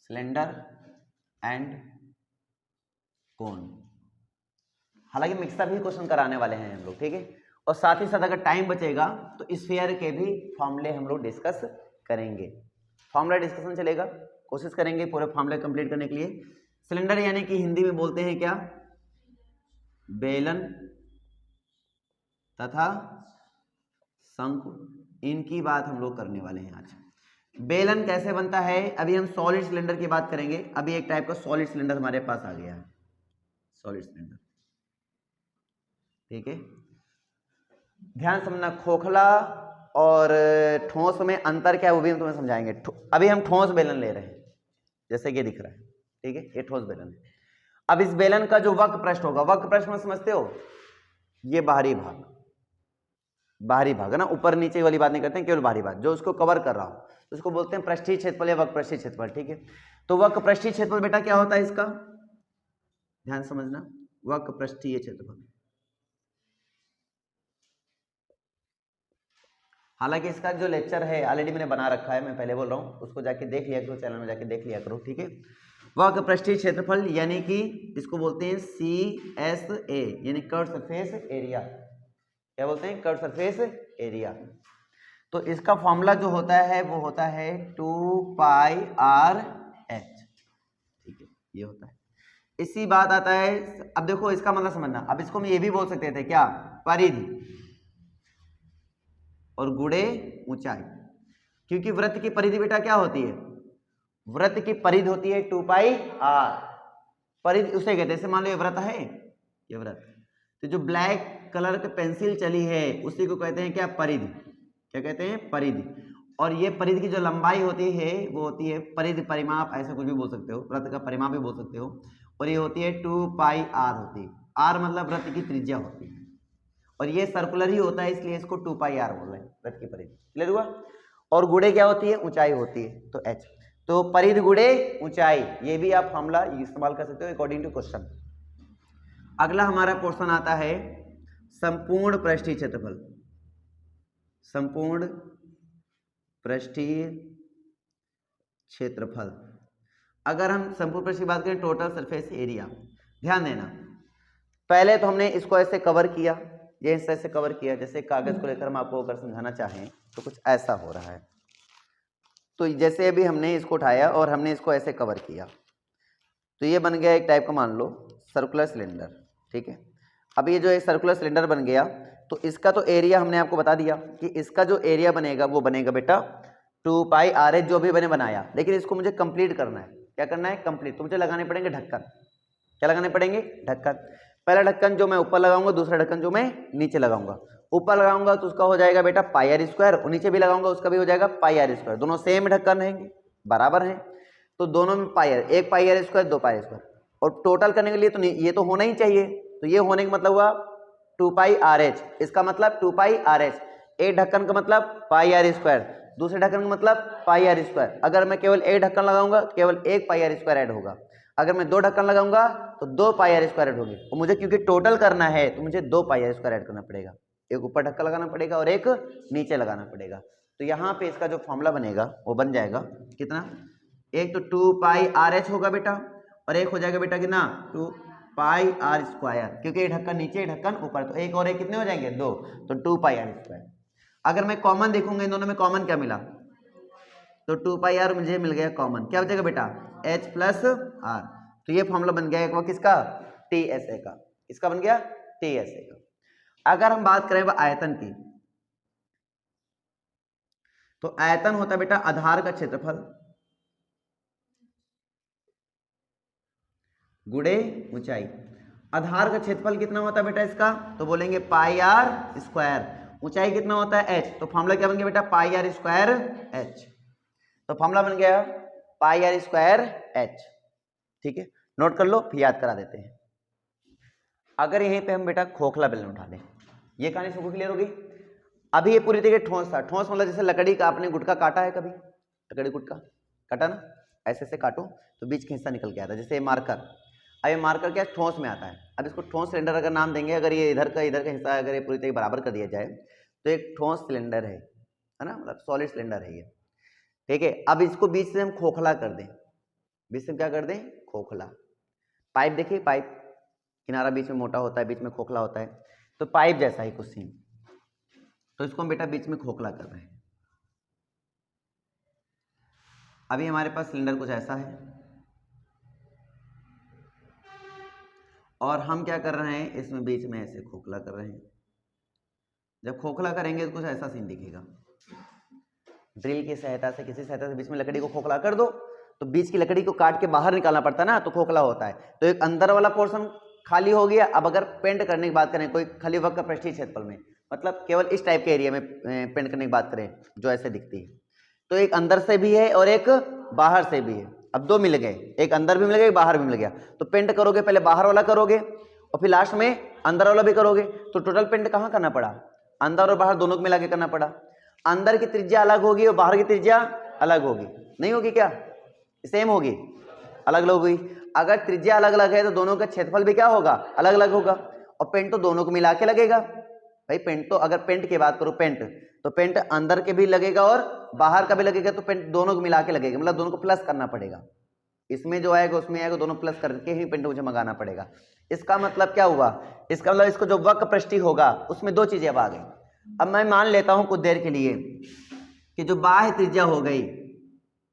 Cylinder and कोन। हालांकि mix up ही question कराने वाले हैं हम लोग, ठीक है। और साथ ही साथ अगर टाइम बचेगा तो स्फीयर के भी फॉर्मूले हम लोग डिस्कस करेंगे, फॉर्मूला डिस्कशन चलेगा, कोशिश करेंगे पूरे फॉर्मूले कंप्लीट करने के लिए। सिलेंडर यानी कि हिंदी में बोलते हैं क्या, बेलन तथा शंकु, इनकी बात हम लोग करने वाले हैं आज। बेलन कैसे बनता है, अभी हम सॉलिड सिलेंडर की बात करेंगे। अभी एक टाइप का सॉलिड सिलेंडर हमारे पास आ गया है, सॉलिड सिलेंडर, ठीक है। ध्यान समझना, खोखला और ठोस में अंतर क्या है वो भी हम तुम्हें समझाएंगे। अभी हम ठोस बेलन ले रहे हैं, जैसे कि दिख रहा है, ठीक है, ये ठोस बेलन है। अब इस बेलन का जो वक्र पृष्ठ होगा, वक्र पृष्ठ में समझते हो, ये बाहरी भाग, बाहरी भाग है ना, ऊपर नीचे वाली बात नहीं करते हैं, केवल बाहरी भाग जो उसको कवर कर रहा हो, तो उसको बोलते हैं पृष्ठीय क्षेत्रफल या वक्र पृष्ठीय क्षेत्रफल, ठीक है। तो वक्र पृष्ठीय क्षेत्रफल बेटा क्या होता है इसका, ध्यान समझना, वक्र पृष्ठीय क्षेत्रफल। हालांकि इसका जो लेक्चर है ऑलरेडी मैंने बना रखा है, मैं पहले बोल रहा हूँ, उसको जाके देख लिया करो, चैनल में जाके देख लिया करो, ठीक है। वक्र पृष्ठीय क्षेत्रफल यानी कि इसको बोलते हैं CSA, यानी कर्व सरफेस एरिया। क्या बोलते हैं, कर्व सरफेस एरिया। तो इसका फॉर्मूला जो होता है वो होता है 2πRh, ठीक है, ये होता है। इसी बात आता है, अब देखो इसका मतलब समझना, अब इसको हम ये भी बोल सकते थे क्या, परिधि और गुणे ऊंचाई, क्योंकि वृत्त की परिधि बेटा क्या होती है, वृत्त की परिधि होती है 2πr, परिधि उसे कहते हैं, जैसे मान लो ये वृत्त है, ये वृत्त, तो जो ब्लैक कलर की पेंसिल चली है उसी को कहते हैं क्या, परिधि। क्या कहते हैं, परिधि। और ये परिधि की जो लंबाई होती है वो होती है परिधि परिमाप, ऐसा कुछ भी बोल सकते हो, वृत्त का परिमाप भी बोल सकते हो, और ये होती है 2πr होती है, r मतलब वृत्त की त्रिज्या होती है, और ये सर्कुलर ही होता है इसलिए इसको 2πr बोल रहे हैं, वृत्त की परिधि, क्लियर हुआ। और गुणे क्या होती है, ऊंचाई होती है, तो h, तो परिधि गुणे ऊंचाई, ये भी आप फॉर्मूला इस्तेमाल कर सकते हो अकॉर्डिंग टू क्वेश्चन। अगला हमारा क्वेश्चन आता है संपूर्ण पृष्ठीय क्षेत्रफल, संपूर्ण पृष्ठीय क्षेत्रफल। अगर हम संपूर्ण पृष्ठ की बात करें, टोटल सरफेस एरिया, ध्यान देना, पहले तो हमने इसको ऐसे कवर किया, ये ऐसे कवर किया, जैसे कागज को लेकर हम आपको अगर समझाना चाहें तो कुछ ऐसा हो रहा है। तो जैसे अभी हमने इसको उठाया और हमने इसको ऐसे कवर किया, तो ये बन गया एक टाइप का मान लो सर्कुलर सिलेंडर, ठीक है। अब ये जो एक सर्कुलर सिलेंडर बन गया, तो इसका तो एरिया हमने आपको बता दिया कि इसका जो एरिया बनेगा वो बनेगा बेटा 2πRh, जो भी मैंने बनाया, लेकिन इसको मुझे कंप्लीट करना है। क्या करना है, कंप्लीट। तो मुझे लगाने पड़ेंगे ढक्कन। क्या लगाने पड़ेंगे, ढक्कन। पहला ढक्कन जो मैं ऊपर लगाऊंगा, दूसरा ढक्कन जो मैं नीचे लगाऊंगा। ऊपर लगाऊंगा तो उसका हो जाएगा बेटा πr², और नीचे भी लगाऊंगा उसका भी हो जाएगा πr², दोनों सेम ढक्कन रहेंगे, बराबर हैं, तो दोनों में πr, एक πr², दो πr², और टोटल करने के लिए तो ये तो होना ही चाहिए, तो ये होने का मतलब हुआ 2πRh, इसका मतलब 2πRh, एक ढक्कन का मतलब πr², दूसरे ढक्कन का मतलब πr²। अगर मैं केवल एक ढक्कन लगाऊंगा केवल एक πr² ऐड होगा, अगर मैं दो ढक्कन लगाऊंगा तो दो πr² ऐड होगी, और मुझे क्योंकि टोटल करना है तो मुझे दो πr² ऐड करना पड़ेगा, एक ऊपर ढक्कन लगाना पड़ेगा और एक नीचे लगाना पड़ेगा। तो यहाँ पे इसका जो फॉर्मूला बनेगा वो बन जाएगा कितना, एक तो 2πRh होगा बेटा, और एक हो जाएगा बेटा कितना 2πr², क्योंकि ये ढक्कन नीचे ढक्कन ऊपर, तो एक और एक कितने हो जाएंगे, दो, तो 2πr²। अगर मैं कॉमन देखूंगा इन दोनों में कॉमन क्या मिला, तो 2πr मुझे मिल गया कॉमन, क्या बचेगा बेटा h प्लस r, तो ये फॉर्मूला बन गया एक वो किसका, TSA का, इसका बन गया TSA का। अगर हम बात करें आयतन की, तो आयतन होता है बेटा आधार का क्षेत्रफल गुणे ऊंचाई। आधार का क्षेत्रफल कितना होता है बेटा इसका, तो बोलेंगे πr², ऊंचाई कितना होता है h, तो फॉर्मूला क्या बन गया बेटा πr²h, तो फॉर्मूला बन गया πr²h, ठीक है। नोट कर लो, फिर याद करा देते हैं। अगर यहीं पे हम बेटा खोखला बेलन उठा लें, ये कहानी सबको क्लियर होगी। अभी ये पूरी तरीके ठोस था, ठोस मतलब जैसे लकड़ी का आपने गुटका काटा है, कभी लकड़ी गुटका काटा ना, ऐसे ऐसे काटो तो बीच का हिस्सा निकल के आता है, जैसे ये मार्कर। अब ये मार्कर क्या ठोस में आता है, अब इसको ठोस सिलेंडर अगर नाम देंगे, अगर ये इधर का हिस्सा अगर ये पूरी तरीके बराबर कर दिया जाए तो एक ठोस सिलेंडर है ना, मतलब सॉलिड सिलेंडर है ये, ठीक है। अब इसको बीच से हम खोखला कर दें, बीच में क्या कर दें, खोखला। पाइप देखिए, पाइप किनारा बीच में मोटा होता है, बीच में खोखला होता है, तो पाइप जैसा ही कुछ सीन, तो इसको हम बेटा बीच में खोखला कर रहे हैं। अभी हमारे पास सिलेंडर कुछ ऐसा है और हम क्या कर रहे हैं, इसमें बीच में ऐसे खोखला कर रहे हैं। जब खोखला करेंगे तो कुछ ऐसा सीन दिखेगा। ड्रिल की सहायता से, किसी सहायता से बीच में लकड़ी को खोखला कर दो तो बीच की लकड़ी को काट के बाहर निकालना पड़ता है ना, तो खोखला होता है। तो एक अंदर वाला पोर्शन खाली हो गया। अब अगर पेंट करने की बात करें, कोई खाली वक्र पृष्ठीय क्षेत्रफल में, मतलब केवल इस टाइप के एरिया में पेंट करने की बात करें जो ऐसे दिखती है, तो एक अंदर से भी है और एक बाहर से भी है। अब दो मिल गए, एक अंदर भी मिल गया, एक बाहर भी मिल गया। तो पेंट करोगे, पहले बाहर वाला करोगे और फिर लास्ट में अंदर वाला भी करोगे। तो टोटल पेंट कहाँ करना पड़ा, अंदर और बाहर दोनों को मिला के करना पड़ा। अंदर की त्रिज्या अलग होगी और बाहर की त्रिज्या अलग होगी, नहीं होगी क्या, सेम होगी, अलग अलग होगी। अगर त्रिज्या अलग अलग है तो दोनों का क्षेत्रफल भी क्या होगा, अलग अलग होगा। और पेंट तो दोनों को मिला के लगेगा भाई। पेंट तो, अगर पेंट की बात करो, पेंट तो पेंट अंदर के भी लगेगा और बाहर का भी लगेगा, तो पेंट दोनों को मिला के लगेगा, मतलब दोनों को प्लस करना पड़ेगा। इसमें जो आएगा उसमें आएगा, दोनों प्लस करके ही पेंट मुझे मंगाना पड़ेगा। इसका मतलब क्या हुआ, इसका मतलब इसको जो वक्र पृष्ठीय होगा उसमें दो चीजें अब आ गई। अब मैं मान लेता हूं कुछ देर के लिए कि जो बाह्य त्रिज्या हो गई,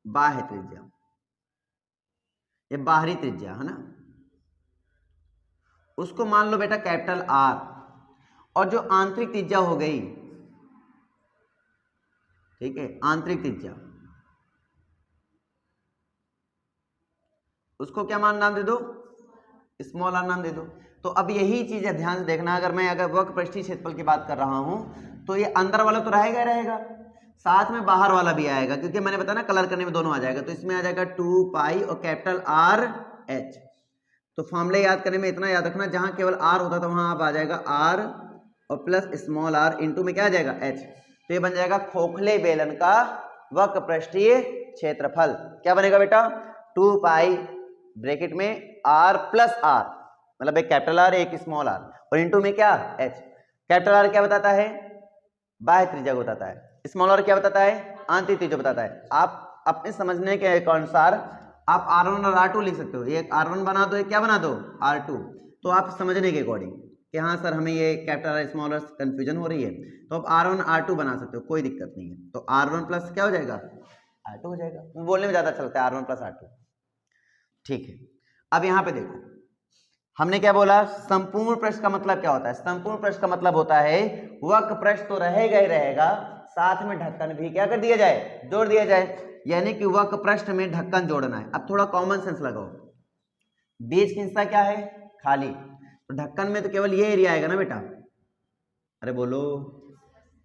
बाह्य त्रिज्या, ये बाहरी त्रिज्या है ना, उसको मान लो बेटा कैपिटल आर, और जो आंतरिक त्रिज्या हो गई, ठीक है, आंतरिक त्रिज्या, उसको क्या नाम दे दो, स्मॉल आर नाम दे दो। तो अब यही चीज है, ध्यान से देखना, अगर मैं अगर वक्र पृष्ठीय क्षेत्रफल की बात कर रहा हूं तो ये अंदर वाला तो रहेगा ही रहेगा, साथ में बाहर वाला भी आएगा, क्योंकि मैंने बताया ना कलर करने में दोनों आ जाएगा। तो इसमें आ जाएगा 2 पाई और कैपिटल आर एच। तो फॉर्मूले याद करने में इतना याद रखना, जहां केवल आर होता था वहां आप आ जाएगा आर और प्लस स्मॉल आर इंटू में क्या आ जाएगा, एच। तो ये बन जाएगा खोखले बेलन का वक्र पृष्ठीय क्षेत्रफल। क्या बनेगा बेटा, 2 पाई ब्रैकेट में आर प्लस आर, मतलब एक कैपिटल आर एक स्मॉल आर, और इंटू में क्या, एच। कैपिटल आर क्या बताता है, बाह्य त्रिज्या को बताता है, स्मॉल आर क्या बताता है, आंतरिक त्रिज्या बताता है। आप अपने समझने के अनुसार आप R1 और R2 लिख सकते हो, एक R1 बना दो, एक क्या बना दो, R2। तो आप समझने के अकॉर्डिंग कि हाँ सर हमें ये capital R small R confusion हो रही है, तो आप R1 R2 बना सकते हो, कोई दिक्कत नहीं है। तो R1 प्लस क्या हो जाएगा, R2 हो जाएगा। बोलने में ज्यादा चलता है R1 प्लस R2, ठीक है। अब यहां पे देखो हमने क्या बोला, संपूर्ण पृष्ठ का मतलब क्या होता है, संपूर्ण पृष्ठ का मतलब होता है वक्र पृष्ठ तो रहेगा ही रहेगा, साथ में ढक्कन भी क्या कर दिया जाए, जोड़ दिया जाए, यानी कि वक्र पृष्ठ में ढक्कन जोड़ना है। अब थोड़ा कॉमन सेंस लगाओ, बीच का हिस्सा क्या है, खाली, तो ढक्कन में तो केवल ये एरिया आएगा ना बेटा, अरे बोलो,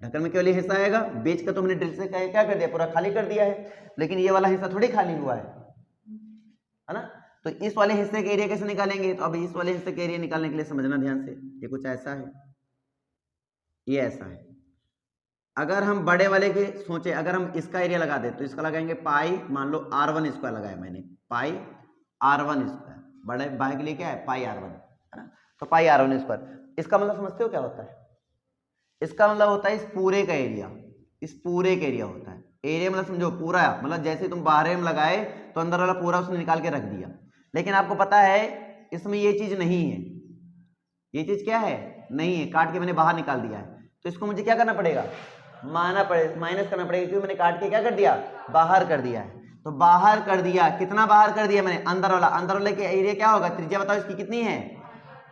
ढक्कन में केवल ये हिस्सा आएगा, बीच का तो हमने ड्रिल से क्या कर दिया, पूरा खाली कर दिया है, लेकिन ये वाला हिस्सा थोड़ी खाली हुआ है ना। तो इस वाले हिस्से के एरिया कैसे निकालेंगे, तो अब इस वाले हिस्से के एरिया निकालने के लिए समझना ध्यान से, ये कुछ ऐसा है, ये ऐसा है। अगर हम बड़े वाले के सोचे, अगर हम इसका एरिया लगा दे तो इसका लगाएंगे पाई, मान लो R1 स्क्वायर लगाया मैंने, पाई R1 स्क्वायर, बड़े बाह्य के लिए क्या है, पाई R1 है ना, तो पाई R1 स्क्वायर। इसका मतलब समझते हो क्या होता है, इसका मतलब होता है इस पूरे का एरिया, इस पूरे का एरिया होता है। एरिया मतलब समझो पूरा, मतलब जैसे तुम बाहर में लगाए तो अंदर वाला पूरा उसने निकाल के रख दिया, लेकिन आपको पता है इसमें ये चीज नहीं है, ये चीज क्या है, नहीं है, काट के मैंने बाहर निकाल दिया है। तो इसको मुझे क्या करना पड़ेगा, माइनस करना पड़ेगा, क्योंकि मैंने काट के क्या कर दिया, बाहर कर दिया है। तो बाहर कर दिया, कितना बाहर कर दिया मैंने, अंदर वाला, अंदर वाले के एरिया क्या होगा, त्रिज्या बताओ इसकी कितनी है,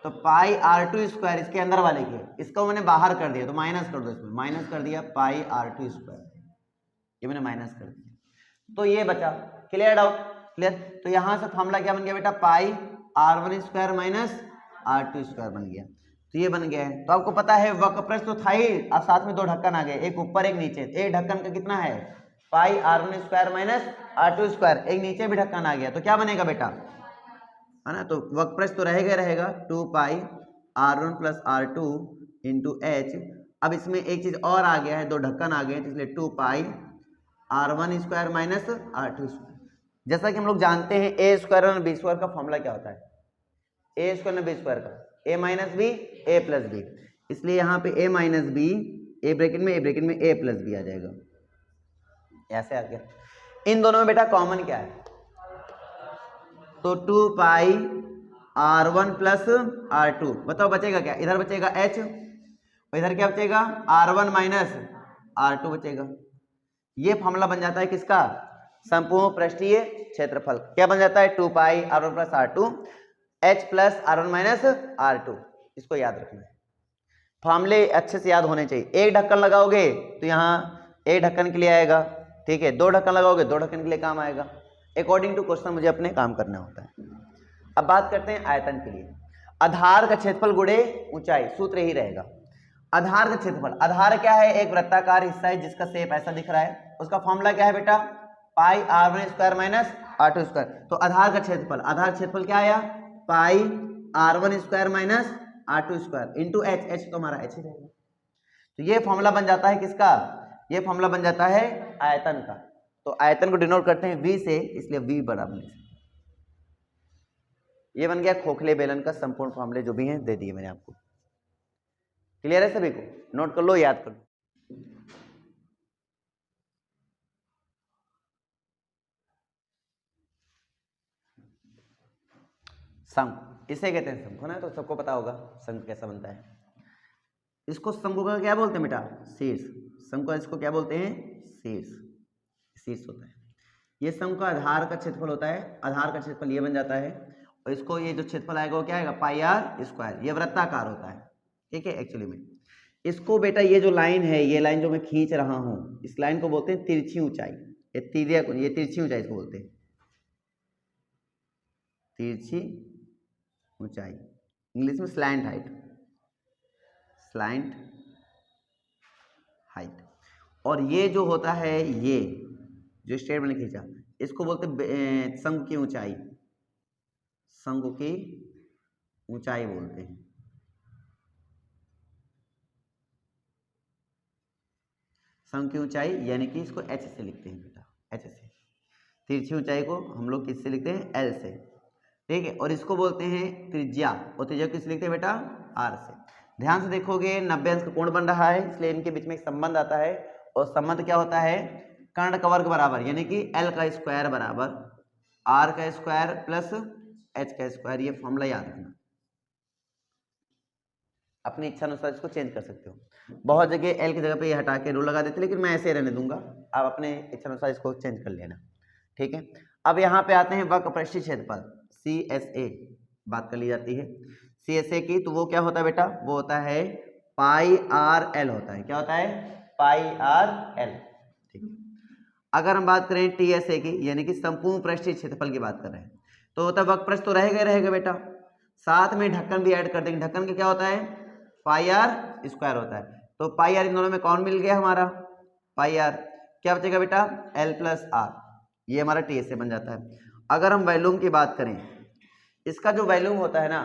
तो पाई R2 स्क्वायर, इसके अंदर वाले के, इसको मैंने बाहर कर दिया, तो माइनस कर दो, इसमें माइनस कर दिया पाई R2 स्क्वायर, ये मैंने माइनस कर दिया, तो ये बचा। Clear doubt, clear. तो यहां से फॉर्मूला क्या बन गया बेटा, पाई R1 square minus R2 square बन गया, तो ये बन गया है। तो आपको पता है वक्र पृष्ठ तो था ही, अब साथ में दो ढक्कन आ गए, एक ऊपर एक नीचे, एक ढक्कन का कितना है, पाई R1 square minus R2 square, एक नीचे भी ढक्कन आ गया, तो क्या बनेगा बेटा, है ना। तो वक्र पृष्ठ तो रहेगा 2 पाई R1 plus R2 into H. अब इसमें एक चीज और आ गया है, दो ढक्कन आ गए, इसलिए 2 पाई R1 square minus R2 square. जैसा कि हम लोग जानते हैं ए स्क्वायर और बी स्क्वायर का फॉर्मूला क्या होता है, ए स्क्वायर और बी स्क्वायर का, ए माइनस बी ए प्लस बी, इसलिए यहाँ पे ए माइनस बी, ए ब्रैकेट में ए प्लस बी आ जाएगा, ऐसे आ गया। इन दोनों में बेटा कॉमन क्या है, तो 2 पाई R1 प्लस R2, बताओ बचेगा क्या? इधर बचेगा H और इधर क्या बचेगा? R1 माइनस R2 बचेगा। ये फॉर्मूला बन जाता है किसका? संपूर्ण पृष्ठीय क्षेत्रफल। क्या बन जाता है? 2 पाई R1 plus R2 H plus R1 minus R2। इसको याद रखना है, फॉर्मूले अच्छे से याद होने चाहिए। एक ढक्कन लगाओगे तो यहाँ एक ढक्कन के लिए आएगा, ठीक है। दो ढक्कन लगाओगे दो ढक्कन के लिए काम आएगा। अकॉर्डिंग टू क्वेश्चन मुझे अपने काम करना होता है। अब बात करते हैं आयतन के लिए। आधार का क्षेत्रफल गुणे ऊंचाई, सूत्र यही रहेगा। आधार का क्षेत्रफल, आधार क्या है? एक वृत्ताकार हिस्सा है जिसका शेप ऐसा दिख रहा है। उसका फॉर्मूला क्या है बेटा? पाई R1 square minus R2 square. तो आधार का क्षेत्रफल, आधार क्षेत्रफल क्या आया? पाई R1 square minus R2 square into H, H तो हमारा H ही रहेगा। तो ये फॉर्मूला बन जाता है किसका? ये फॉर्मूला बन जाता है आयतन का। तो आयतन को डिनोट करते हैं V से, इसलिए V बराबर ये बन गया खोखले बेलन का संपूर्ण फॉर्मूले जो भी हैं दे दिए मैंने आपको। क्लियर है सभी को? नोट कर लो, याद कर लो। शंकु, इसे कहते हैं शंकु ना, तो सबको पता होगा शंकु कैसा बनता है। इसको शंकु का क्या बोलते हैं बेटा? शीर्ष। शंकु इसको क्या बोलते हैं? शीर्ष, शीर्ष होता है। ये शंकु का आधार का क्षेत्रफल होता है। आधार का क्षेत्रफल ये बन जाता है और इसको ये जो क्षेत्रफल आएगा वो क्या आएगा? पाई R स्क्वायर। ये वृत्ताकार होता है, ठीक है। एक्चुअली में इसको बेटा ये जो लाइन है, ये लाइन जो मैं खींच रहा हूं, इस लाइन को बोलते हैं तिरछी ऊंचाई। ये तिरछी ऊंचाई इसको बोलते हैं, तिरछी ऊंचाई। इंग्लिश में स्लैंट हाइट, स्लैंट हाइट। और ये जो होता है, ये जो स्ट्रेट मैंने खींचा, इसको बोलते हैं शंकु की ऊंचाई। शंकु की ऊंचाई बोलते हैं। शंकु की ऊंचाई यानी कि इसको H से लिखते हैं बेटा, H से। तिरछी ऊंचाई को हम लोग किससे लिखते हैं? L से, ठीक है। और इसको बोलते हैं त्रिज्या, और त्रिज्या किससे लिखते हैं बेटा? R से। ध्यान से देखोगे 90 अंश का कोण बन रहा है, इसलिए इनके बीच में एक संबंध आता है। और संबंध क्या होता है? कर्ण का वर्ग बराबर, यानी कि L का स्क्वायर बराबर R का स्क्वायर प्लस H का स्क्वायर। ये फॉर्मूला याद रखना। अपनी इच्छा अनुसार इसको चेंज कर सकते हो। बहुत जगह L की जगह पे ये हटा के रूल लगा देते, लेकिन मैं ऐसे रहने दूंगा। आप अपने इच्छा अनुसार इसको चेंज कर लेना, ठीक है। अब यहाँ पे आते हैं वक्र पृष्ठीय क्षेत्रफल CSA, बात कर ली जाती है CSA की। तो वो क्या होता है बेटा? वो होता है पाई RL होता है। क्या होता है? पाई RL, ठीक है। अगर हम बात करें TSA की, यानी कि संपूर्ण पृष्ठीय क्षेत्रफल की बात कर रहे हैं, तो होता है वक्र पृष्ठ तो रहेगा बेटा, साथ में ढक्कन भी ऐड कर देंगे। ढक्कन का क्या होता है? पाई R स्क्वायर होता है। तो पाई R इन दोनों में कौन मिल गया हमारा? पाई R। क्या बचेगा बेटा? L plus R। ये हमारा TSA बन जाता है। अगर हम वॉल्यूम की बात करें, इसका जो वॉल्यूम होता है ना,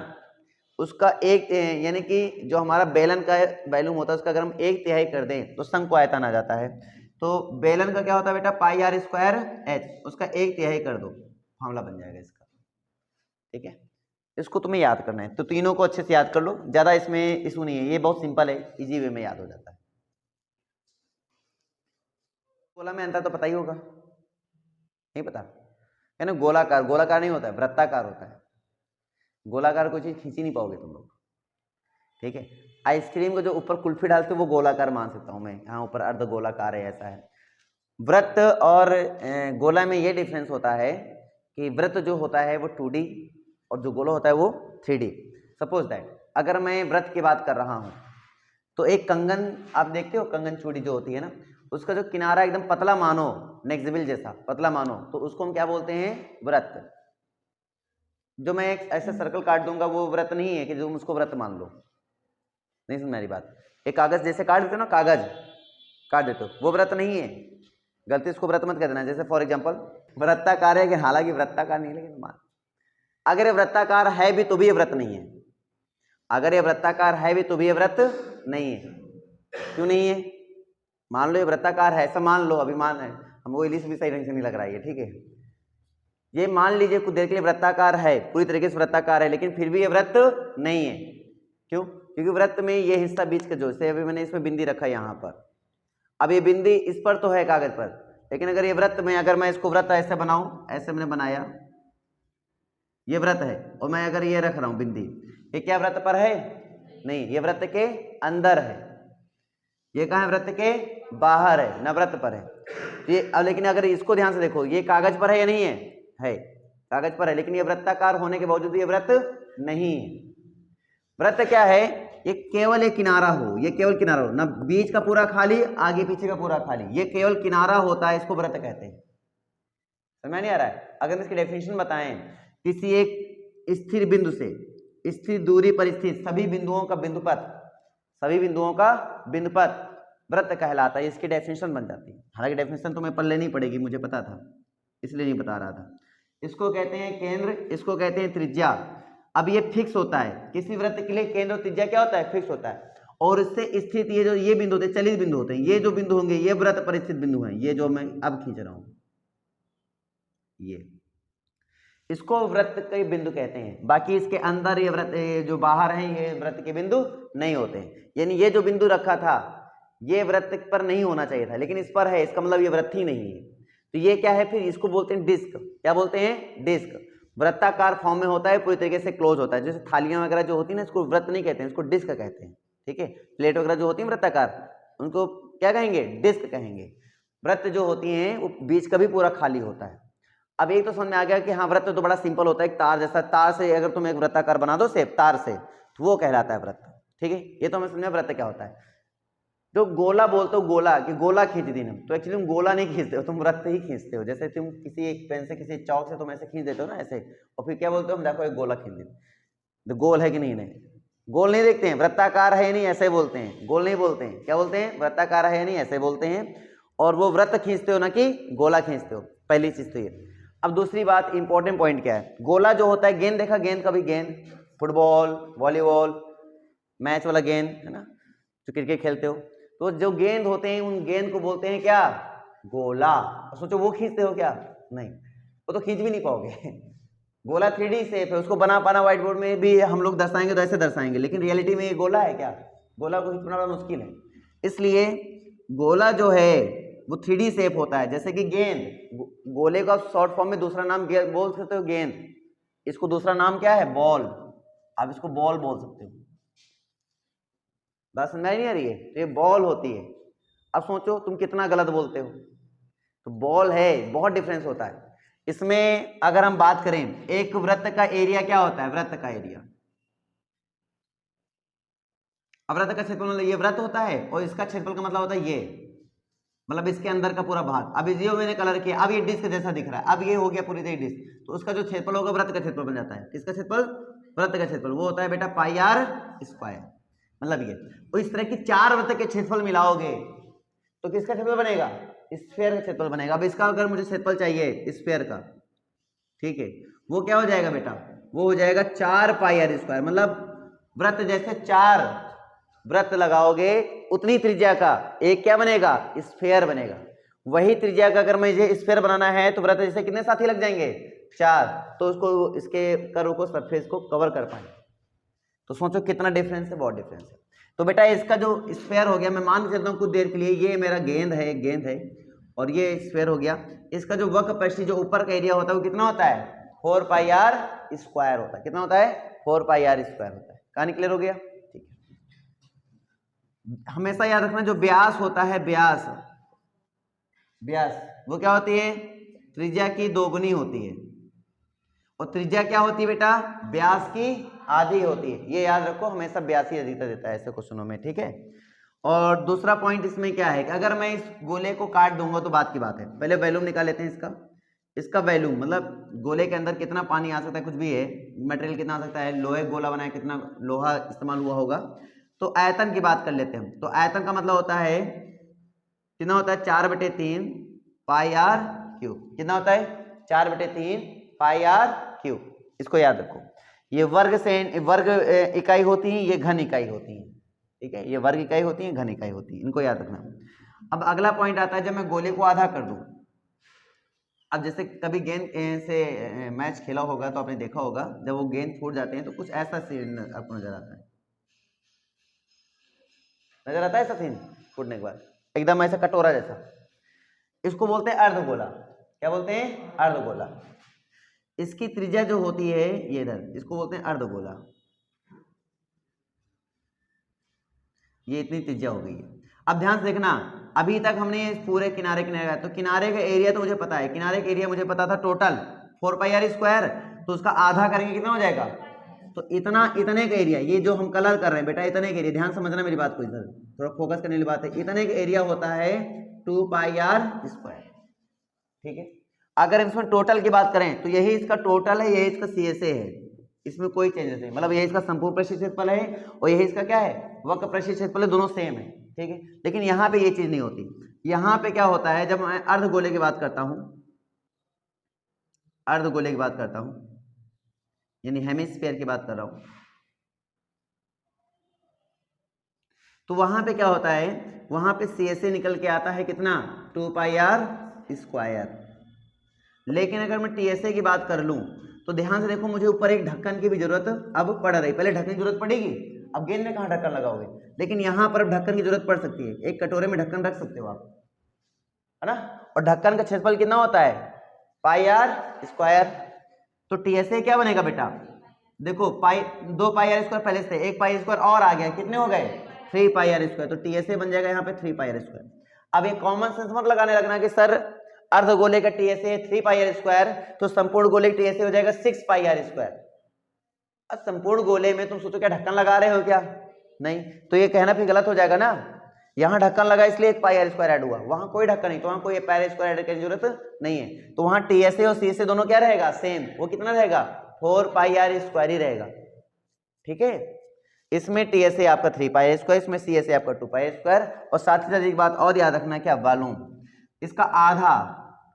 उसका एक, यानी कि जो हमारा बेलन का वॉल्यूम होता है उसका अगर हम 1/3 कर दें तो शंकु आयतन आ जाता है। तो बेलन का क्या होता है बेटा? पाई R स्क्वायर H, उसका 1/3 कर दो, फॉर्मूला बन जाएगा इसका, ठीक है। इसको तुम्हें याद करना है, तो तीनों को अच्छे से याद कर लो, ज्यादा इसमें इशू नहीं है, ये बहुत सिंपल है, इजी वे में याद हो जाता है। गोला में अंतर तो पता ही होगा, नहीं पता है ना? गोलाकार, गोलाकार नहीं होता है, वृत्ताकार होता है। गोलाकार कोई चीज खींच ही नहीं पाओगे तुम लोग, ठीक है। आइसक्रीम को जो ऊपर कुल्फी डालते हो वो गोलाकार मान सकता हूं मैं, यहाँ ऊपर अर्ध गोलाकार है, ऐसा है। वृत्त और गोला में ये डिफरेंस होता है कि वृत्त जो होता है वो 2D और जो गोला होता है वो 3D। सपोज दैट अगर मैं वृत्त की बात कर रहा हूं, तो एक कंगन आप देखते हो, कंगन चूड़ी जो होती है ना, उसका जो किनारा एकदम पतला मानो, नेक्सिबिल जैसा पतला मानो, तो उसको हम क्या बोलते हैं? वृत्त। जो मैं एक ऐसा सर्कल काट दूंगा वो वृत्त नहीं है कि तुम उसको वृत्त मान लो, नहीं समझ मेरी बात। एक कागज जैसे काट देते हो ना, कागज काट देते हो, वो वृत्त नहीं है, गलती उसको वृत्त मत कह देना। जैसे फॉर एग्जांपल वृत्ताकार है, कि हालांकि वृत्ताकार नहीं, लेकिन मान, अगर ये वृत्ताकार है भी तो भी ये वृत्त नहीं है। अगर ये वृत्ताकार है भी तो भी ये वृत्त नहीं है। क्यों नहीं है? मान लो ये वृत्ताकार है, ऐसा मान लो, अभी मान है, हमको इंग्लिश भी सही ढंग से नहीं लग रहा है, ठीक है। ये मान लीजिए कुछ देर के लिए वृत्ताकार है, पूरी तरीके से वृत्ताकार है, लेकिन फिर भी ये वृत्त नहीं है। क्यों? क्योंकि वृत्त में ये हिस्सा बीच का, जो से अभी मैंने इसमें बिंदी रखा है यहाँ पर, अब ये बिंदी इस पर तो है कागज पर, लेकिन अगर ये वृत्त में, अगर मैं इसको वृत्त ऐसे बनाऊं, ऐसे मैंने बनाया, ये वृत्त है और मैं अगर ये रख रहा हूं बिंदी, ये क्या वृत्त पर है? नहीं, ये वृत्त के अंदर है। ये कहाँ है? वृत्त के बाहर है, न वृत्त पर है। तो ये अब लेकिन अगर इसको ध्यान से देखो, ये कागज पर है या नहीं है? है, कागज पर है, लेकिन ये वृत्ताकार होने के बावजूद ये वृत्त नहीं है। वृत्त क्या है? ये केवल एक किनारा हो, ये केवल किनारा हो, ना बीच का पूरा खाली, आगे पीछे का पूरा खाली, ये केवल किनारा होता है, इसको वृत्त कहते हैं। समझ नहीं आ रहा है? अगर इसकी डेफिनेशन बताएं, किसी एक स्थिर बिंदु से स्थिर दूरी पर स्थित सभी बिंदुओं का बिंदुपथ, सभी बिंदुओं का बिंदुपथ वृत्त कहलाता है। इसकी डेफिनेशन बन जाती है। हालांकि डेफिनेशन तुम्हें पढ़ लेनी पड़ेगी, मुझे पता था, इसलिए नहीं बता रहा था। इसको कहते हैं केंद्र, इसको कहते हैं त्रिज्या। अब ये फिक्स होता है, किसी वृत्त के लिए केंद्र और त्रिज्या क्या होता है? फिक्स होता है। और इससे स्थित ये जो ये बिंदु होते हैं, चलित बिंदु होते हैं, ये जो बिंदु होंगे ये वृत्त पर स्थित बिंदु हैं, ये जो मैं अब खींच रहा हूं, ये इसको वृत्त के बिंदु कहते हैं। बाकी इसके अंदर ये वृत्त जो बाहर हैं ये वृत्त के बिंदु नहीं होते हैं। यानी ये जो बिंदु रखा था ये वृत्त पर नहीं होना चाहिए था, लेकिन इस पर है, इसका मतलब ये वृत्त ही नहीं है। तो ये क्या है फिर? इसको बोलते हैं डिस्क। क्या बोलते हैं? डिस्क। वृत्ताकार फॉर्म में होता है, पूरी तरीके से क्लोज होता है। जैसे थालियां वगैरह जो होती है ना, इसको वृत्त नहीं कहते हैं, इसको डिस्क कहते हैं। ठीक है, प्लेट वगैरह जो होती है वृत्ताकार, उनको क्या कहेंगे? डिस्क कहेंगे। वृत्त जो होती हैं वो बीच का भी पूरा खाली होता है। अब एक तो समझ में आ गया कि हाँ वृत्त तो बड़ा सिंपल होता है, एक तार जैसा, तार से अगर तुम एक वृत्ताकार बना दो शेप तार से, तो वो कहलाता है वृत्त। ठीक है, ये तो हमें समझ में वृत्त क्या होता है। तो गोला बोलते हो, गोला कि गोला खींच दी ना, तो एक्चुअली तुम गोला नहीं खींचते हो, तुम वृत्त ही खींचते हो। जैसे तुम किसी एक पेन से, किसी चौक से तुम ऐसे खींच देते हो ना ऐसे, और फिर क्या बोलते हो? हम देखो एक गोला खींच दी, तो गोल है कि नहीं? नहीं, गोल नहीं देखते हैं, वृत्ताकार है या नहीं ऐसे बोलते हैं, गोल नहीं बोलते हैं। क्या बोलते हैं? वृत्ताकार है या नहीं ऐसे बोलते हैं। और वो वृत्त खींचते हो ना कि गोला खींचते हो, पहली चीज तो ये। अब दूसरी बात, इंपॉर्टेंट पॉइंट क्या है? गोला जो होता है, गेंद देखा, गेंद कभी गेंद, फुटबॉल, वॉलीबॉल, मैच वाला गेंद है ना, जो क्रिकेट खेलते हो, तो जो गेंद होते हैं उन गेंद को बोलते हैं क्या? गोला। सोचो वो खींचते हो क्या? नहीं, वो तो खींच भी नहीं पाओगे। गोला 3D शेप है, उसको बना पाना व्हाइट बोर्ड में भी हम लोग दर्शाएंगे तो ऐसे दर्शाएंगे, लेकिन रियलिटी में ये गोला है क्या? गोला को खींचना बड़ा मुश्किल है। इसलिए गोला जो है वो 3D शेप होता है। जैसे कि गेंद, गोले का शॉर्ट फॉर्म में दूसरा नाम बोल सकते हो गेंद, इसको दूसरा नाम क्या है? बॉल। आप इसको बॉल बोल सकते हो। बात समझ नहीं आ रही है? तो ये बॉल होती है। अब सोचो तुम कितना गलत बोलते हो। तो बॉल है, बहुत डिफरेंस होता है इसमें। अगर हम बात करें, एक वृत्त का एरिया क्या होता है? वृत्त का एरिया, अब वृत्त का क्षेत्रफल मतलब ये वृत्त होता है, और इसका क्षेत्रफल का मतलब होता है ये, मतलब इसके अंदर का पूरा भाग। अब ये मैंने कलर किया, अब ये डिस्क जैसा दिख रहा है, अब ये हो गया पूरी तरह डिस्क, तो उसका जो क्षेत्रफल होगा वृत्त का क्षेत्रफल बन जाता है। किसका क्षेत्रफल? वृत्त का क्षेत्रफल। वो होता है बेटा पाई आर स्क्वायर। मतलब ये, और इस तरह की 4 वृत्त के क्षेत्रफल मिलाओगे तो किसका क्षेत्रफल बनेगा? स्फीयर का क्षेत्रफल बनेगा। अब इसका अगर मुझे क्षेत्रफल चाहिए स्फीयर का, ठीक है, वो क्या हो जाएगा बेटा? वो हो जाएगा 4 पाई आर स्क्वायर। मतलब वृत्त जैसे 4 वृत्त लगाओगे उतनी त्रिज्या का एक क्या बनेगा? स्फीयर बनेगा। वही त्रिज्या का अगर मुझे स्फीयर बनाना है तो वृत्त जैसे कितने साथी लग जाएंगे? 4, तो उसको इसके कर्व को, सरफेस को कवर कर पाए। तो सोचो कितना डिफरेंस है, बहुत डिफरेंस है। तो बेटा इसका जो स्फीयर हो गया, मैं मान के चलता हूँ कुछ देर के लिए ये मेरा गेंद है, गेंद है, और ये स्फीयर हो गया। इसका जो वक्र परिधि जो ऊपर का एरिया होता है वो कितना होता है? 4 पाई आर स्क्वायर होता है। कितना होता है? 4 पाई आर स्क्वायर होता है। कहानी क्लियर हो गया? ठीक है, हमेशा याद रखना जो व्यास होता है, व्यास, व्यास वो क्या होती है? त्रिज्या की दोगुनी होती है। और त्रिज्या क्या होती है बेटा? व्यास की आधी होती है। ये याद रखो, हमेशा व्यास ही अधिकतर देता है ऐसे क्वेश्चनों में। ठीक है, और दूसरा पॉइंट इसमें क्या है कि अगर मैं इस गोले को काट दूंगा तो बात की बात है। पहले वॉल्यूम निकाल लेते हैं इसका वॉल्यूम, मतलब गोले के अंदर कितना पानी आ सकता है, कुछ भी है, मटेरियल कितना आ सकता है, लोहे गोला बनाया, कितना लोहा इस्तेमाल हुआ होगा। तो आयतन की बात कर लेते हैं हम। तो आयतन का मतलब होता है कितना होता है? 4/3 पाई आर क्यूब। कितना होता है? 4/3 पाई आर क्यूब। इसको याद रखो। ये वर्ग इकाई होती है, ये घन इकाई होती है। ठीक है, ये वर्ग इकाई होती है, घन इकाई होती है, इनको याद रखना। अब अगला पॉइंट आता है, जब मैं गोले को आधा कर दूं। अब जैसे कभी गेंद से मैच खेला होगा तो आपने देखा होगा, जब वो गेंद फूट जाते हैं तो कुछ ऐसा सीन आपको नजर आता है। नजर आता है ऐसा सीन फूटने के बाद, एकदम ऐसा कटोरा जैसा। इसको बोलते हैं अर्धगोला। क्या बोलते हैं? अर्धगोला। इसकी त्रिज्या जो होती है ये इधर, इसको बोलते हैं अर्धगोला। ये इतनी त्रिज्या हो गई है। अब ध्यान से देखना, अभी तक हमने पूरे किनारे किनारे, तो किनारे का एरिया तो मुझे पता है, किनारे का एरिया मुझे पता था टोटल 4πr², तो उसका आधा करेंगे कितना हो जाएगा, तो इतना, इतने का एरिया, ये जो हम कलर कर रहे हैं बेटा, इतने का एरिया, ध्यान समझना मेरी बात को, इधर थोड़ा फोकस करने वाली बात है, इतने का एरिया होता है 2πr²। ठीक है, अगर इसमें टोटल की बात करें तो यही इसका टोटल है, यही इसका CSA है, इसमें कोई चेंजेस नहीं, मतलब यही इसका संपूर्ण पृष्ठीय क्षेत्रफल है और यही इसका क्या है, वक्र पृष्ठीय क्षेत्रफल है, दोनों सेम है। ठीक है, लेकिन यहाँ पे ये चीज नहीं होती। यहाँ पे क्या होता है, जब मैं अर्धगोले की बात करता हूँ, अर्धगोले की बात करता हूँ, यानी हेमिस्फीयर की बात कर रहा हूँ, तो वहां पे क्या होता है, वहां पे CSA निकल के आता है कितना, 2πr²। लेकिन अगर मैं TSA की बात कर लूं तो ध्यान से देखो, मुझे ऊपर एक ढक्कन की भी जरूरत अब पड़ रही, पहले ढक्कन की जरूरत पड़ेगी, अब गेंद में कहाँ ढक्कन लगाओगे, लेकिन यहाँ पर ढक्कन की जरूरत पड़ सकती है, एक कटोरे में ढक्कन रख सकते हो आप, है ना, और ढक्कन का क्षेत्रफल कितना होता है, πr²। तो TSA क्या बनेगा बेटा, देखो 2πr² पहले से, 1πr² और आ गया, कितने हो गए, 3πr², तो TSA बन जाएगा यहाँ पे 3πr²। अब एक कॉमन सेंस मत लगाने लगना कि सर अर्धगोले का TSA 3πr², तो संपूर्ण गोले का TSA हो जाएगा 6πr²। अब संपूर्ण गोले में तुम सोचो क्या ढक्कन लगा रहे हो क्या, नहीं, तो ये कहना फिर गलत हो जाएगा ना, यहाँ ढक्कन लगा इसलिए 1πr² ऐड हुआ, वहां कोई ढक्कन नहीं, तो वहां कोई πr² ऐड करने की जरूरत नहीं है, तो वहां TSA और CSA दोनों क्या रहेगा, सेम, वो कितना रहेगा, 4πr² ही रहेगा। ठीक है, इसमें TSA आपका 3πr², इसमें CSA आपका 2πr², और साथ ही साथ एक बात और याद रखना, क्या वॉल्यूम इसका आधा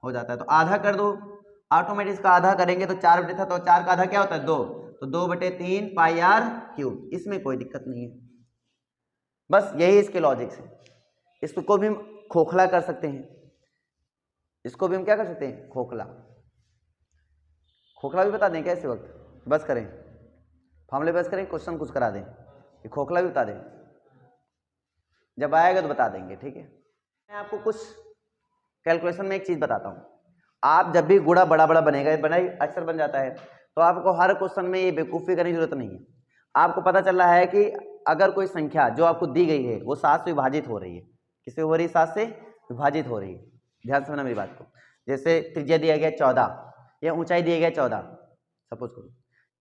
हो जाता है, तो आधा कर दो, ऑटोमेटिक इसका आधा करेंगे तो 4 था, तो 4 का आधा क्या होता है 2, तो 2/3πr³, इसमें कोई दिक्कत नहीं है, बस यही इसके लॉजिक है। इसको भी हम खोखला कर सकते हैं, इसको भी हम क्या कर सकते हैं, खोखला, खोखला भी बता दें क्या इसी वक्त, बस करें फॉर्मूले बस करें, क्वेश्चन कुछ करा दें, ये खोखला भी बता दें, जब आएगा तो बता देंगे। ठीक है, मैं आपको कुछ कैलकुलेशन में एक चीज बताता हूँ, आप जब भी गुणा बड़ा बड़ा बनेगा, बड़ा ही अक्सर बन जाता है, तो आपको हर क्वेश्चन में ये बेवकूफ़ी करने की जरूरत नहीं है। आपको पता चल रहा है कि अगर कोई संख्या जो आपको दी गई है वो 7 से विभाजित हो रही है, किससे हो रही है, 7 से विभाजित हो रही है, ध्यान से सुनना मेरी बात को, जैसे त्रिज्या दिया गया 14 या ऊंचाई दिया गया 14, सपोज करो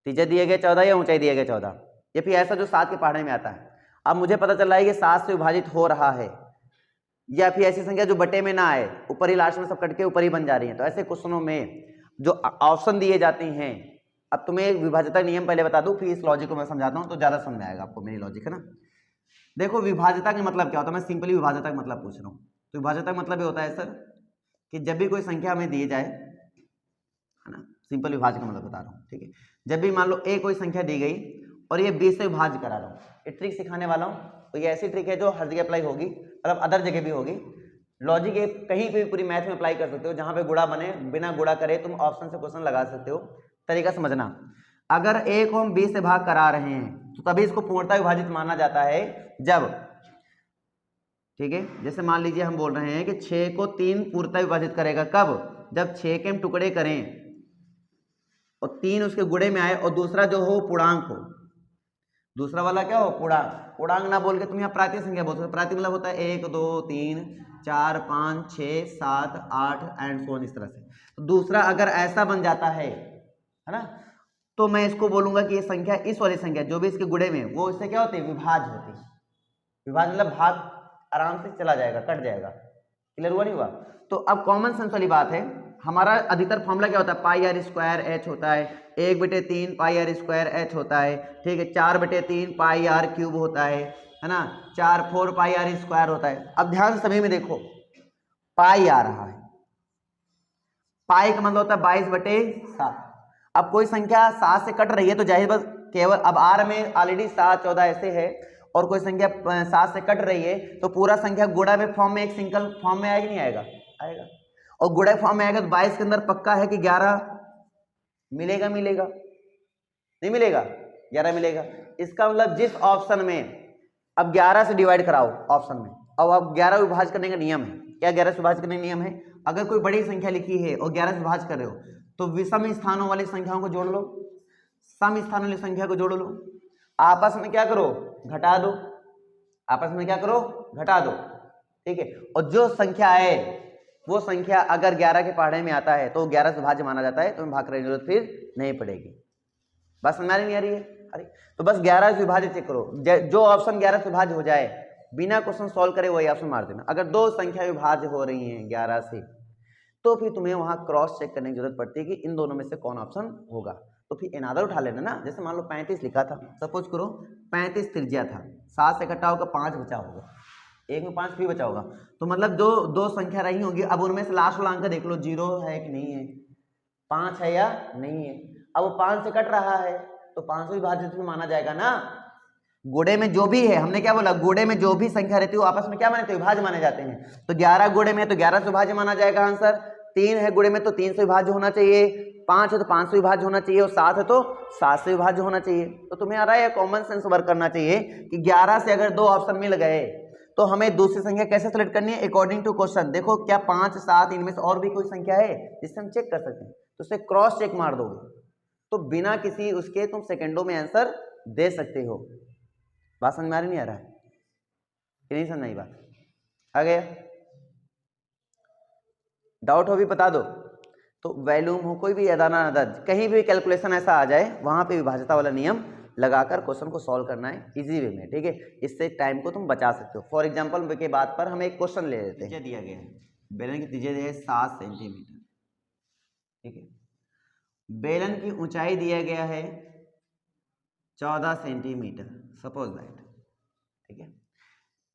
त्रिज्या दिया गया 14 या ऊंचाई दिया गया 14, या फिर ऐसा जो 7 के पढ़ने में आता है। अब मुझे पता चल रहा है कि 7 से विभाजित हो रहा है, या फिर ऐसी संख्या जो बटे में ना आए, ऊपर ही लास्ट में सब कट के ऊपर ही बन जा रही है, तो ऐसे क्वेश्चनों में जो ऑप्शन दिए जाते हैं, अब तुम्हें विभाज्यता नियम पहले बता दूं, फिर इस लॉजिक को मैं समझाता हूं तो ज्यादा समझ में आएगा आपको, मेरी लॉजिक है ना। देखो विभाज्यता का मतलब क्या होता है, मैं सिंपली विभाज्यता का मतलब पूछ रहा हूँ। तो विभाज्यता का मतलब ये होता है सर कि जब भी कोई संख्या हमें दी जाए, है ना, सिंपल विभाज्य का मतलब बता रहा हूँ, ठीक है, जब भी मान लो ए कोई संख्या दी गई और ये 20 से विभाज्य करा रहा हूँ, ये ट्रिक सिखाने वाला हूँ, तो ये ऐसी ट्रिक है जो हर जगह अप्लाई होगी, मतलब अदर जगह भी होगी, लॉजिक ये कहीं भी पूरी मैथ में अप्लाई कर सकते हो, जहां पे गुणा बने बिना गुणा करे तुम ऑप्शन से क्वेश्चन लगा सकते हो। तरीका समझना, अगर ए को हम 20 से भाग करा रहे हैं तो तभी इसको पूर्णतः विभाजित माना जाता है जब, ठीक है, जैसे मान लीजिए हम बोल रहे हैं कि 6 को 3 पूर्णतः विभाजित करेगा, कब, जब 6 के हम टुकड़े करें और 3 उसके गुणे में आए और दूसरा जो हो पूर्णांक हो, दूसरा वाला क्या हो, पूर्णांक। पूर्णांक ना बोल के तुम यहाँ प्रातीय संख्या बोल सकते हो, प्रातीय मतलब होता है 1 2 3 4 5 6 7 8 एंड सो ऑन, इस तरह से। तो दूसरा अगर ऐसा बन जाता है ना, तो मैं इसको बोलूंगा कि ये संख्या, इस वाली संख्या जो भी इसके गुणे में, वो इससे क्या होती है, विभाज्य होती है। विभाज्य मतलब भाग आराम से चला जाएगा, कट जाएगा, क्लियर हुआ नहीं हुआ। तो अब कॉमन सेंस वाली बात है, हमारा अधिकतर फॉर्मूला क्या होता है, πr² होता है, 1/3 πr² होता है, ठीक है, 4/3 πr³ होता है ना, 4 πr² होता है। अब ध्यान से सभी में देखो, पाई आ रहा है, पाई का मतलब होता है 22/7। अब कोई संख्या 7 से कट रही है तो जाहिर बस केवल, अब आर में ऑलरेडी 7 14 ऐसे है, और कोई संख्या 7 से कट रही है तो पूरा संख्या गुणा में फॉर्म में एक सिंगल फॉर्म में आएगा, नहीं आएगा, आएगा, और गुणा फॉर्म में आएगा तो 22 के अंदर पक्का है कि 11 मिलेगा, मिलेगा नहीं मिलेगा, 11 मिलेगा। इसका मतलब जिस ऑप्शन में, अब 11 से डिवाइड कराओ ऑप्शन में, अब 11 विभाज्य करने का नियम है, क्या 11 से विभाज्य करने का नियम है, अगर कोई बड़ी संख्या लिखी है और 11 से विभाज्य कर रहे हो तो विषम स्थानों वाली संख्याओं को जोड़ लो, सम स्थानों वाली संख्या को जोड़ लो, आपस में क्या करो, घटा दो, आपस में क्या करो, घटा दो, ठीक है। और जो संख्या है वो संख्या अगर 11 के पहाड़े में आता है तो 11 से भाज्य माना जाता है, तो हमें भाग करने की जरूरत फिर नहीं पड़ेगी। बात समझ में नहीं आ रही है? अरे तो बस 11 से विभाज्य चेक करो, जो ऑप्शन 11 से विभाज्य हो जाए बिना क्वेश्चन सॉल्व करे वही ऑप्शन मार देना। अगर दो संख्या विभाज्य हो रही हैं 11 से तो फिर तुम्हें वहां क्रॉस चेक करने की जरूरत पड़ती है कि इन दोनों में से कौन ऑप्शन होगा। तो फिर एनादर उठा लेना ना, जैसे मान लो 35 लिखा था, सपोज करो 35 त्रिज्या था, 7 से इकट्ठा होगा 5 बचा होगा, एक में 5 भी बचा होगा, तो मतलब जो दो संख्या रही होगी, अब उनमें से लास्ट वाला अंक देख लो 0 है कि नहीं है, 5 है या नहीं है। अब वो 5 से कट रहा है तो 5 विभाजित भी माना जाएगा ना। गुणे में जो भी है, हमने क्या बोला, गुणे में जो भी संख्या रहती है वो आपस में क्या माने, विभाज्य माने जाते हैं। तो 11 गुणे में है तो 11 से विभाज्य माना जाएगा आंसर, 3 है गुणे में तो 3 से विभाज्य होना चाहिए, 5 है तो 5 से विभाज्य होना चाहिए, और 7 है तो 7 से विभाज्य होना चाहिए। तो तुम्हें आ रहा है कॉमन सेंस वर्क करना चाहिए कि 11 से अगर दो ऑप्शन मिल गए तो हमें दूसरी संख्या कैसे सेलेक्ट करनी है, अकॉर्डिंग टू क्वेश्चन। देखो क्या 5 7 इनमें से और भी कोई संख्या है जिससे हम चेक कर सकते हैं, तो उसे क्रॉस चेक मार दोगे तो बिना किसी उसके तुम सेकंडों में आंसर दे सकते हो। बात समझ में आ रही नहीं आ रहा है कि नहीं समझ आई बात? आ गया? डाउट हो भी बता दो। तो वैल्यूम हो, कोई भी अदाना अदद, कहीं भी कैलकुलेशन ऐसा आ जाए वहां पे विभाज्यता वाला नियम लगाकर क्वेश्चन को सॉल्व करना है इजी वे में, ठीक है। इससे टाइम को तुम बचा सकते हो। फॉर एग्जांपल के बात पर हम एक क्वेश्चन ले लेते हैं, दिया गया है बेलन की त्रिज्या है 7 सेंटीमीटर, ठीक है। बेलन की ऊंचाई दिया गया है 14 सेंटीमीटर, सपोज दैट, ठीक है।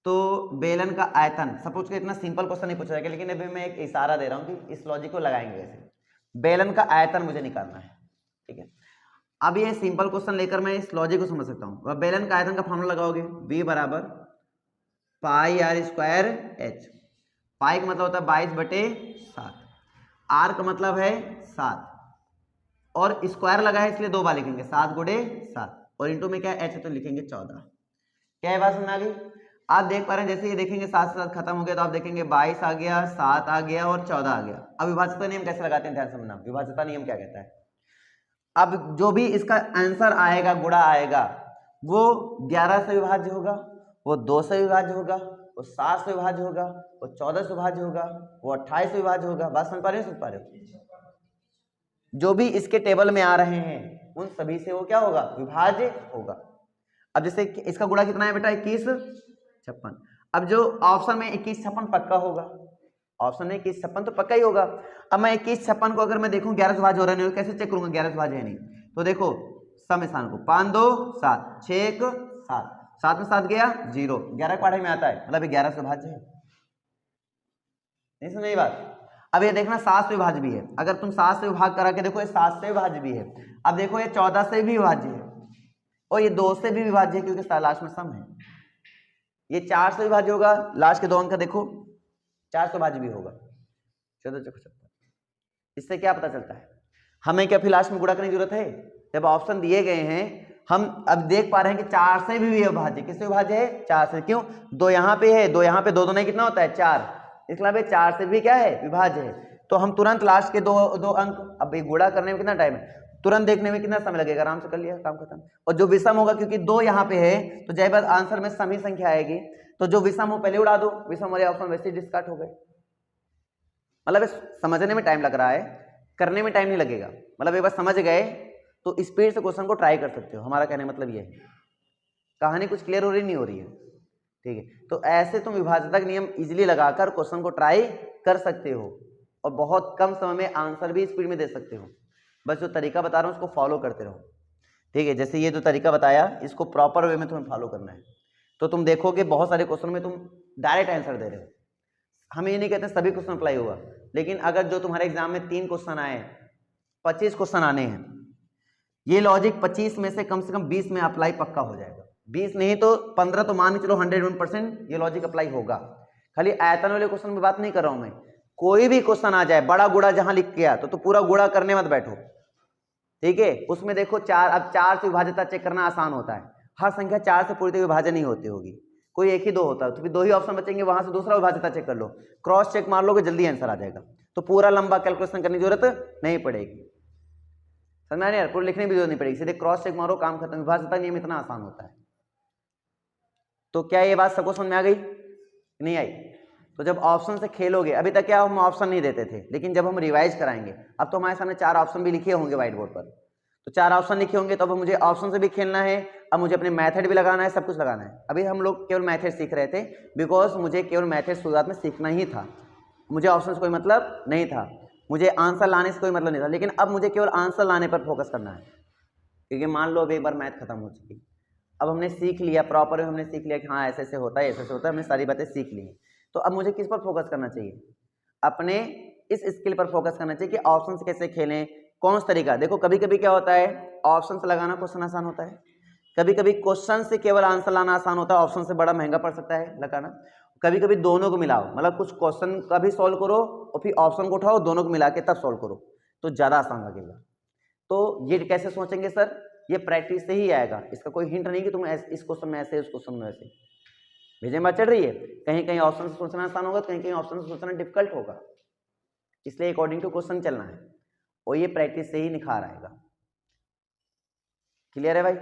तो बेलन का आयतन, सपोज कि इतना सिंपल क्वेश्चन नहीं पूछा जाएगा, लेकिन अभी मैं एक इशारा दे रहा हूं कि इस लॉजिक को लगाएंगे कैसे। बेलन का आयतन मुझे निकालना है, ठीक है। अब ये सिंपल क्वेश्चन लेकर मैं इस लॉजिक को समझ सकता हूं। बेलन का आयतन का फॉर्मूला लगाओगे, V बराबर पाई आर स्क्वायर एच। पाई का मतलब होता है 22/7, आर का मतलब है 7, और स्क्वायर लगा है इसलिए 2 बार लिखेंगे, 7 गुणे 7, और इंटू में क्या एच है तो लिखेंगे 14। क्या है बात समझ आ गई? आप देख पा रहे हैं, जैसे ये देखेंगे 7 से 7 खत्म हो गया तो आप देखेंगे 22 आ गया, 7 आ गया और 14 आ गया। अब विभाज्यता नियम कैसे लगाते हैं, ध्यान समझना। विभाज्यता नियम क्या कहता है, अब जो भी इसका आंसर आएगा, गुणा आएगा, वो 11 से विभाज्य होगा, वो 2 से विभाज्य होगा, वो 7 से विभाज्य होगा, वो 14 से विभाज्य होगा, वो 28 से विभाज्य होगा। बात समझ पा रहे हो, समझ पा रहे हो? जो भी इसके टेबल में आ रहे हैं उन सभी से वो क्या होगा, विभाज्य होगा। अब जैसे इसका गुणा कितना है बेटा, 21 56। अब जो ऑप्शन में 21 56 पक्का होगा, ऑप्शन में 21 56 तो पक्का ही होगा। अब मैं 21 56 को अगर मैं देखूं 11 से भाज्य हो रहा नहीं, कैसे चेक करूंगा 11 से भाज्य है नहीं? तो देखो सम स्थान को 5 2 7 6 1 7, 7 में 7 गया 0, 11 के पढ़ाई में आता है, मतलब 11 से भाज्य है। नहीं समझ बात? अब ये देखना 7 से विभाज्य भी है, अगर तुम 7 से विभाग करा के देखो ये 7 से विभाज्य भी है। अब देखो ये 14 से भी विभाज्य है, और ये 2 से भी विभाज्य है क्योंकि लास्ट में सम है। ये 4 से विभाज्य होगा, लास्ट के 2 अंक देखो 4 से विभाज्य भी होगा। 14 चौक 70। इससे क्या पता चलता है, हमें क्या फिर लास्ट में गुणा करने की जरूरत है? जब ऑप्शन दिए गए हैं हम अब देख पा रहे हैं कि 4 से भी विभाज्य, किससे विभाज्य है? 4 से। क्यों? 2 यहाँ पे है, 2 यहाँ पे, 2 नहीं कितना होता है 4, इसलिए भाई 4 से भी क्या है, विभाज्य है। तो हम तुरंत लास्ट के दो अंक, अब गुणा करने में कितना टाइम है, तुरंत देखने में कितना समय लगेगा, आराम से कर लिया, काम खत्म। और जो विषम होगा, क्योंकि 2 यहाँ पे है तो जय बात आंसर में सम ही संख्या आएगी, तो जो विषम हो पहले उड़ा दो, विषम वाले ऑप्शन वैसे डिस्कार्ड हो गए। मतलब समझने में टाइम लग रहा है, करने में टाइम नहीं लगेगा। मतलब एक बार समझ गए तो स्पीड से क्वेश्चन को ट्राई कर सकते हो, हमारा कहने मतलब ये है। कहानी कुछ क्लियर हो रही नहीं हो रही है, ठीक है। तो ऐसे तुम विभाज्यता का नियम इजीली लगाकर क्वेश्चन को ट्राई कर सकते हो, और बहुत कम समय में आंसर भी स्पीड में दे सकते हो। बस जो तरीका बता रहा हूँ उसको फॉलो करते रहो, ठीक है। जैसे ये जो तरीका बताया इसको प्रॉपर वे में तुम्हें फॉलो करना है, तो तुम देखोगे बहुत सारे क्वेश्चन में तुम डायरेक्ट आंसर दे रहे हो। हम ये नहीं कहते सभी क्वेश्चन अप्लाई होगा, लेकिन अगर जो तुम्हारे एग्जाम में 3 क्वेश्चन आए, 25 क्वेश्चन आने हैं, ये लॉजिक 25 में से कम 20 में अप्लाई पक्का हो जाएगा। 20 नहीं तो 15 तो मान के चलो 101% ये लॉजिक अप्लाई होगा। खाली आयतन वाले क्वेश्चन में बात नहीं कर रहा हूं मैं, कोई भी क्वेश्चन आ जाए, बड़ा गुणा जहां लिख के आ तो पूरा गुणा करने मत बैठो, ठीक है। उसमें देखो 4, अब 4 से विभाज्यता चेक करना आसान होता है, हर संख्या 4 से पूरी तरह विभाजन नहीं होती होगी, कोई 1 ही 2 होता है, तो फिर 2 ही ऑप्शन बचेंगे, वहां से दूसरा विभाज्यता चेक कर लो, क्रॉस चेक मार लोगे, जल्दी आंसर आ जाएगा। तो पूरा लंबा कैलकुलेशन करने की जरूरत नहीं पड़ेगी। समझ में आ रहा है? पूरा लिखने की जरूरत नहीं पड़ेगी, सीधे क्रॉस चेक मारो, काम खत्म। विभाज्यता नियम इतना आसान होता है। तो क्या ये बात सबको समझ में आ गई? नहीं आई? तो जब ऑप्शन से खेलोगे, अभी तक क्या हम ऑप्शन नहीं देते थे, लेकिन जब हम रिवाइज कराएंगे, अब तो हमारे सामने 4 ऑप्शन भी लिखे होंगे व्हाइट बोर्ड पर, तो 4 ऑप्शन लिखे होंगे, तो अब मुझे ऑप्शन से भी खेलना है, अब मुझे अपने मेथड भी लगाना है, सब कुछ लगाना है। अभी हम लोग केवल मेथड सीख रहे थे, बिकॉज मुझे केवल मेथड शुरुआत में सीखना ही था, मुझे ऑप्शन से कोई मतलब नहीं था, मुझे आंसर लाने से कोई मतलब नहीं था। लेकिन अब मुझे केवल आंसर लाने पर फोकस करना है, क्योंकि मान लो अब एक बार मैथ खत्म हो चुकी, अब हमने सीख लिया, प्रॉपर हमने सीख लिया कि हाँ ऐसे ऐसे होता है, ऐसे ऐसे होता है, हमने सारी बातें सीख ली। तो अब मुझे किस पर फोकस करना चाहिए? अपने इस स्किल पर फोकस करना चाहिए कि ऑप्शन से कैसे खेलें, कौन सा तरीका। देखो कभी कभी क्या होता है, ऑप्शन से लगाना क्वेश्चन आसान होता है, कभी कभी क्वेश्चन से केवल आंसर लाना आसान होता है, ऑप्शन से बड़ा महंगा पड़ सकता है लगाना। कभी कभी दोनों को मिलाओ, मतलब कुछ क्वेश्चन का भी सॉल्व करो और फिर ऑप्शन को उठाओ, दोनों को मिला के तब सॉल्व करो, तो ज़्यादा आसान लगेगा। तो ये कैसे सोचेंगे सर? ये प्रैक्टिस से ही आएगा, इसका कोई हिंट नहीं कि तुम इस क्वेश्चन में ऐसे, उस क्वेश्चन में ऐसे। भेजे में बात चढ़ रही है? कहीं कहीं ऑप्शन से सोचना आसान होगा, कहीं कहीं ऑप्शन से सोचना डिफिकल्ट होगा, इसलिए अकॉर्डिंग टू क्वेश्चन चलना है, और ये प्रैक्टिस से ही निखार आएगा। क्लियर है भाई?